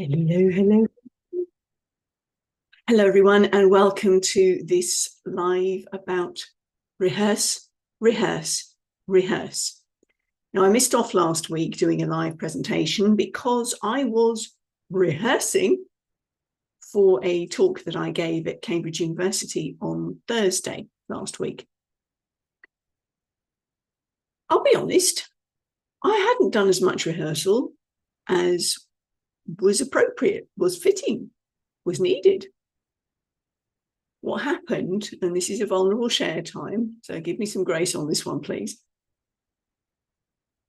Hello, hello. Hello, everyone, and welcome to this live about rehearse, rehearse, rehearse. Now, I missed off last week doing a live presentation because I was rehearsing for a talk that I gave at Cambridge University on Thursday last week. I'll be honest, I hadn't done as much rehearsal as was appropriate, was fitting, was needed. What happened, and this is a vulnerable share time, so give me some grace on this one, please.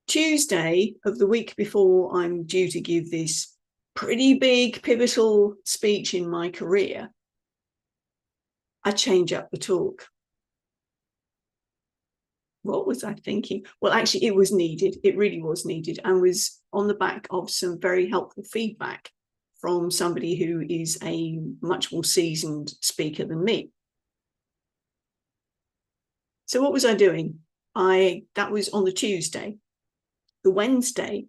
Tuesday of the week before I'm due to give this pretty big pivotal speech in my career, I change up the talk. What was I thinking? Well, actually, it was needed. It really was needed, and was on the back of some very helpful feedback from somebody who is a much more seasoned speaker than me. So what was I doing? That was on the Tuesday. The Wednesday,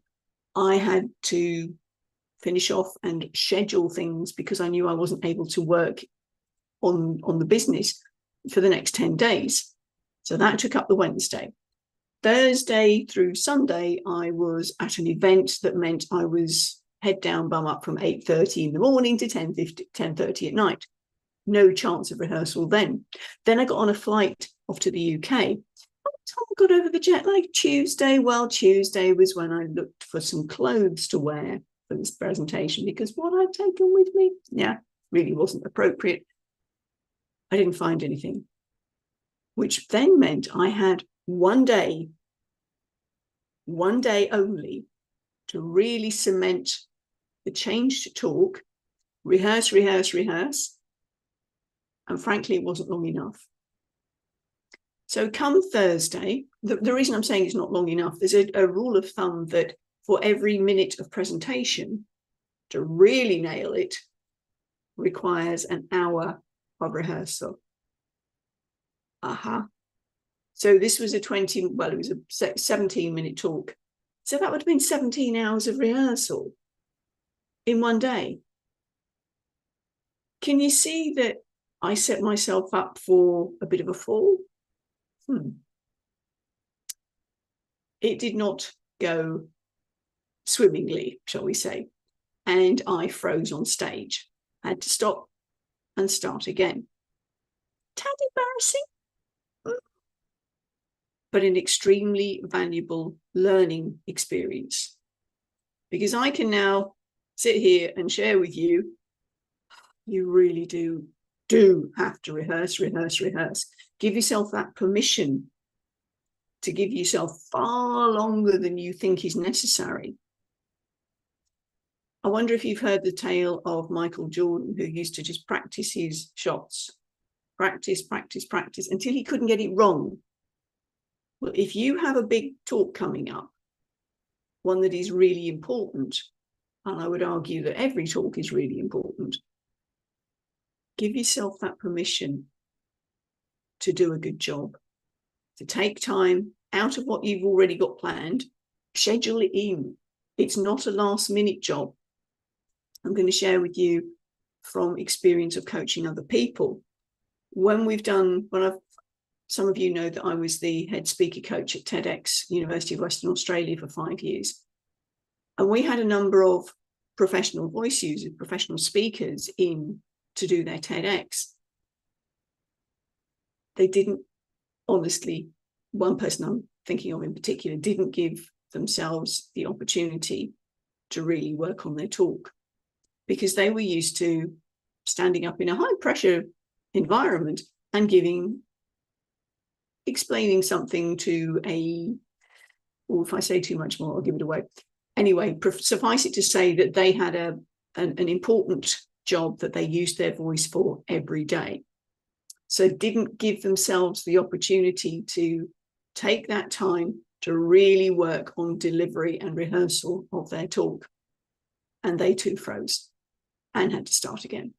I had to finish off and schedule things because I knew I wasn't able to work on the business for the next 10 days. So that took up the Wednesday. Thursday through Sunday, I was at an event that meant I was head down, bum up from 8:30 in the morning to 10:30 at night. No chance of rehearsal then. Then I got on a flight off to the UK. By the time I got over the jet lag, Tuesday was when I looked for some clothes to wear for this presentation because what I'd taken with me, really wasn't appropriate. I didn't find anything, which then meant I had one day only to really cement the change to talk, rehearse. And frankly, it wasn't long enough. So come Thursday, the reason I'm saying it's not long enough, there's a rule of thumb that for every minute of presentation, to really nail it, requires an hour of rehearsal. So this was it was a 17-minute talk. So that would have been 17 hours of rehearsal in one day. Can you see that I set myself up for a bit of a fall? It did not go swimmingly, shall we say, and I froze on stage. I had to stop and start again. Tad embarrassing, but an extremely valuable learning experience, because I can now sit here and share with you, you really do have to rehearse. Give yourself that permission to give yourself far longer than you think is necessary. I wonder if you've heard the tale of Michael Jordan, who used to just practice his shots, practice until he couldn't get it wrong. Well, if you have a big talk coming up, one that is really important, and I would argue that every talk is really important, give yourself that permission to do a good job, to take time out of what you've already got planned, schedule it in. It's not a last-minute job. I'm going to share with you from experience of coaching other people. Some of you know that I was the head speaker coach at TEDx, University of Western Australia, for 5 years. And we had a number of professional voice users, professional speakers in to do their TEDx. They didn't, honestly, one person I'm thinking of in particular didn't give themselves the opportunity to really work on their talk because they were used to standing up in a high pressure environment and explaining something to if I say too much more, I'll give it away. Anyway, suffice it to say that they had an important job that they used their voice for every day. So didn't give themselves the opportunity to take that time to really work on delivery and rehearsal of their talk. And they too froze and had to start again.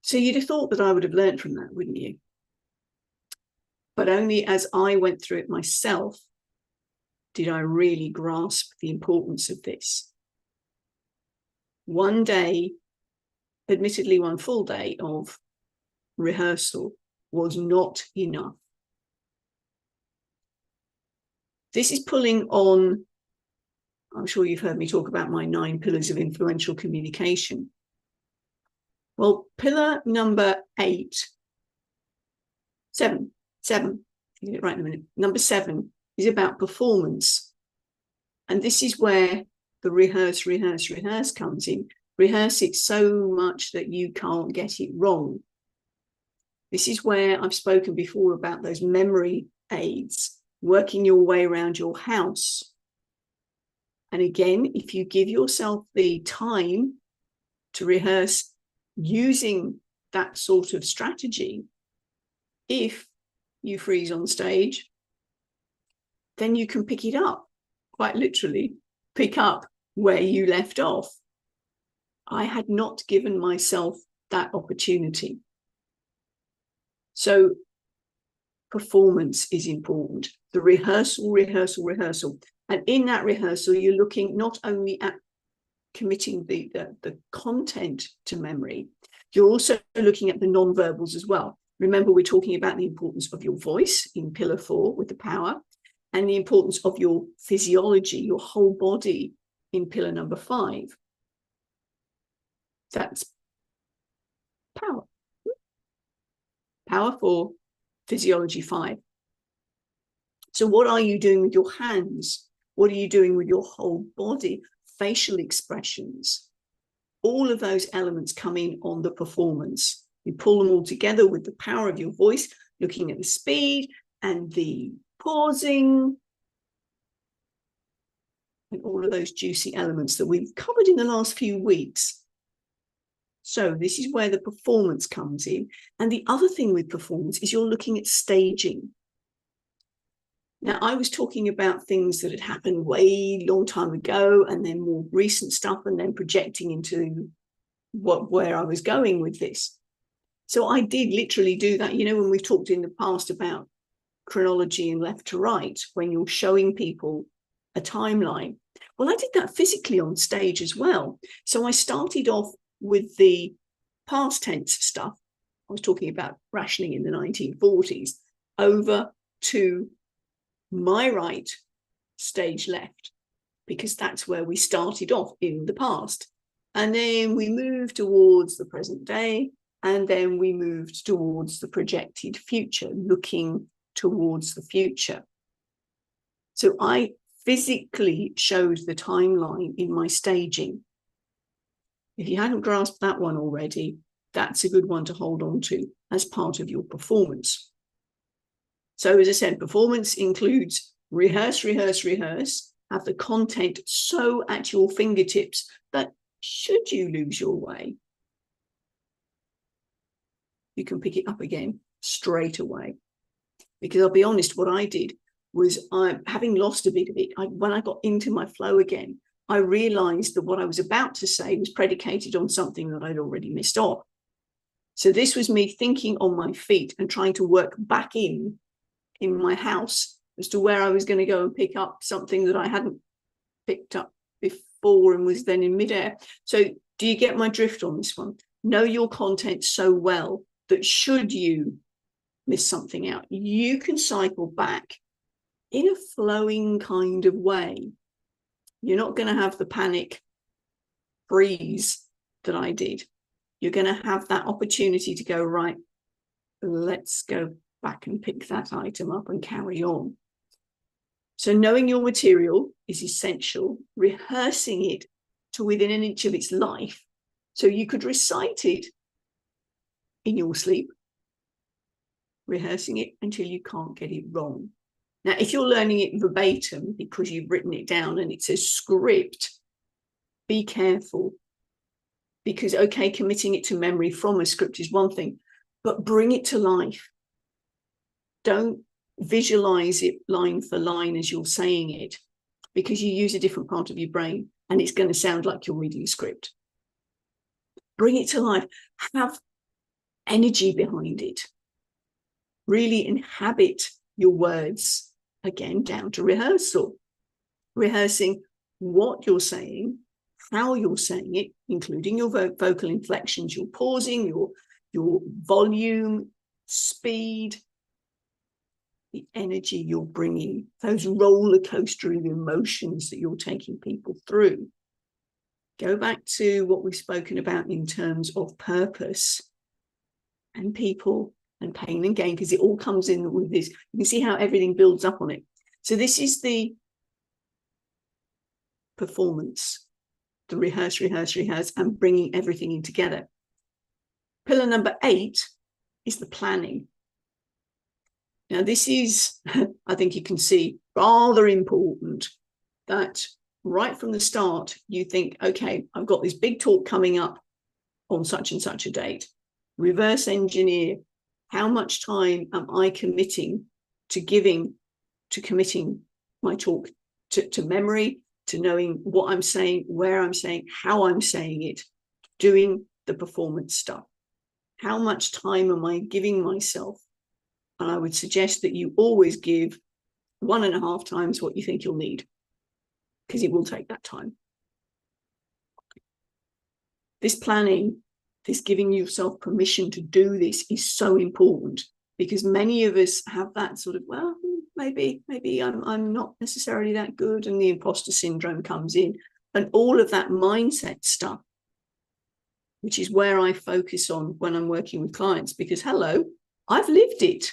So you'd have thought that I would have learned from that, wouldn't you? But only as I went through it myself did I really grasp the importance of this. one day, admittedly one full day of rehearsal was not enough. This is pulling on, I'm sure you've heard me talk about my 9 pillars of influential communication. Well, pillar number 7, I'll get it right in a minute. Number 7 is about performance. And this is where the rehearse comes in. Rehearse it so much that you can't get it wrong. This is where I've spoken before about those memory aids, working your way around your house. And again, if you give yourself the time to rehearse using that sort of strategy, if you freeze on stage, then you can pick it up, quite literally, pick up where you left off. I had not given myself that opportunity. So performance is important. The rehearsal. And in that rehearsal, you're looking not only at committing the content to memory, you're also looking at the non-verbals as well. Remember, we're talking about the importance of your voice in pillar 4 with the power, and the importance of your physiology, your whole body, in pillar number 5. That's power. Power 4, physiology 5. So what are you doing with your hands? What are you doing with your whole body? Facial expressions. All of those elements come in on the performance. You pull them all together with the power of your voice, looking at the speed and the pausing and all of those juicy elements that we've covered in the last few weeks. So this is where the performance comes in. And the other thing with performance is you're looking at staging. Now, I was talking about things that had happened way long time ago, and then more recent stuff, and then projecting into where I was going with this. So I did literally do that. You know, when we've talked in the past about chronology and left to right, when you're showing people a timeline. Well, I did that physically on stage as well. So I started off with the past tense stuff. I was talking about rationing in the 1940s, over to my right, stage left, because that's where we started off in the past. And then we moved towards the present day, and then we moved towards the projected future, looking towards the future. So I physically showed the timeline in my staging. If you hadn't grasped that one already, that's a good one to hold on to as part of your performance. So as I said, performance includes rehearse, have the content so at your fingertips that should you lose your way, you can pick it up again straight away. Because I'll be honest, what I did was, having lost a bit of it, when I got into my flow again, I realized that what I was about to say was predicated on something that I'd already missed off. So this was me thinking on my feet and trying to work back in my house as to where I was going to go and pick up something that I hadn't picked up before and was then in midair. So do you get my drift on this one? Know your content so well that should you miss something out, you can cycle back in a flowing kind of way. You're not going to have the panic freeze that I did. You're going to have that opportunity to go, right, let's go back and pick that item up and carry on. So knowing your material is essential, rehearsing it to within an inch of its life. So you could recite it in your sleep, rehearsing it until you can't get it wrong. Now, if you're learning it verbatim because you've written it down and it's a script, be careful. Because, okay, committing it to memory from a script is one thing, but bring it to life. Don't visualize it line for line as you're saying it, because you use a different part of your brain and it's going to sound like you're reading a script. Bring it to life. Have energy behind it. Really inhabit your words, again, down to rehearsal. Rehearsing what you're saying, how you're saying it, including your vocal inflections, your pausing, your volume, speed, the energy you're bringing, those roller coaster of emotions that you're taking people through. Go back to what we've spoken about in terms of purpose and people and pain and gain, because it all comes in with this. You can see how everything builds up on it. So this is the performance, the rehearse, rehearse, rehearse, and bringing everything in together. Pillar number 8 is the planning. Now, this is, I think you can see, rather important that right from the start, you think, okay, I've got this big talk coming up on such and such a date. Reverse engineer, how much time am I committing to committing my talk to memory, to knowing what I'm saying, where I'm saying, how I'm saying it, doing the performance stuff. How much time am I giving myself? And I would suggest that you always give 1.5 times what you think you'll need, because it will take that time. This planning, this giving yourself permission to do this is so important, because many of us have that sort of, well, maybe I'm not necessarily that good, and the imposter syndrome comes in, and all of that mindset stuff, which is where I focus on when I'm working with clients, because hello, I've lived it.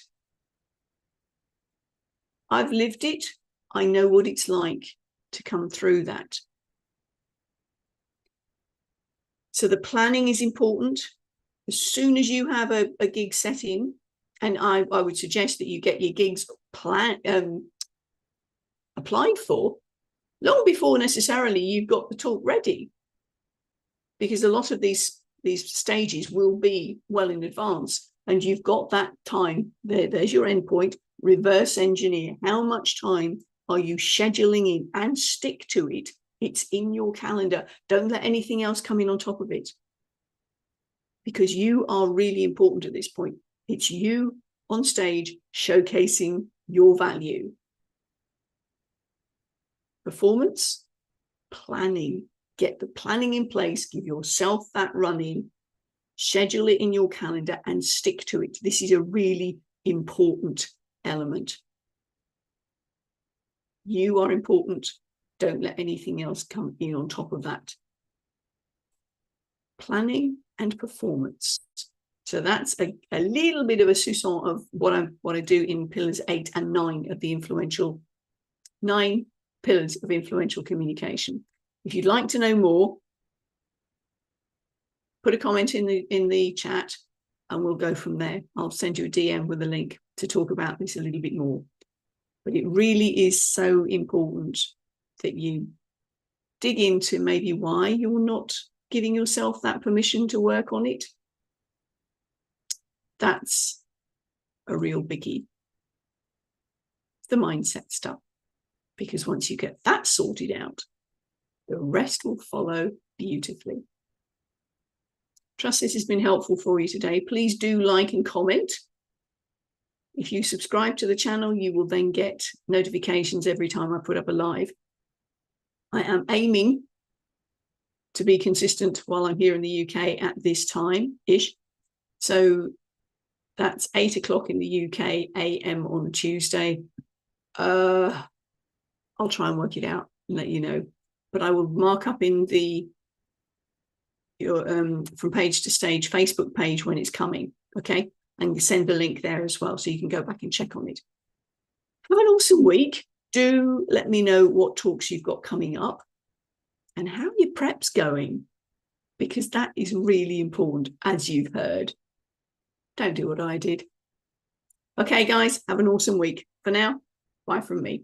I've lived it. I know what it's like to come through that. So the planning is important. As soon as you have a gig set in, and I would suggest that you get your gigs applied for long before necessarily you've got the talk ready, because a lot of these stages will be well in advance, and you've got that time there. There's your endpoint. Reverse engineer. How much time are you scheduling in, and stick to it? It's in your calendar. Don't let anything else come in on top of it, because you are really important at this point. It's you on stage showcasing your value. Performance, planning. Get the planning in place. Give yourself that run-in. Schedule it in your calendar and stick to it. This is a really important element. You are important. Don't let anything else come in on top of that. Planning and performance. So that's a little bit of a sousson of what I do in pillars 8 and 9 of the 9 pillars of influential communication. If you'd like to know more, put a comment in the chat and we'll go from there. I'll send you a DM with a link to talk about this a little bit more. But it really is so important that you dig into maybe why you're not giving yourself that permission to work on it. That's a real biggie. The mindset stuff. Because once you get that sorted out, the rest will follow beautifully. Trust this has been helpful for you today. Please do like and comment. If you subscribe to the channel, you will then get notifications every time I put up a live. I am aiming to be consistent while I'm here in the UK at this time-ish. So that's 8 o'clock in the UK, AM on Tuesday. I'll try and work it out and let you know. But I will mark up in your From Page to Stage Facebook page when it's coming, okay? And send the link there as well, so you can go back and check on it. Have an awesome week. Do let me know what talks you've got coming up and how your prep's going, because that is really important, as you've heard. Don't do what I did. Okay, guys, have an awesome week. For now, bye from me.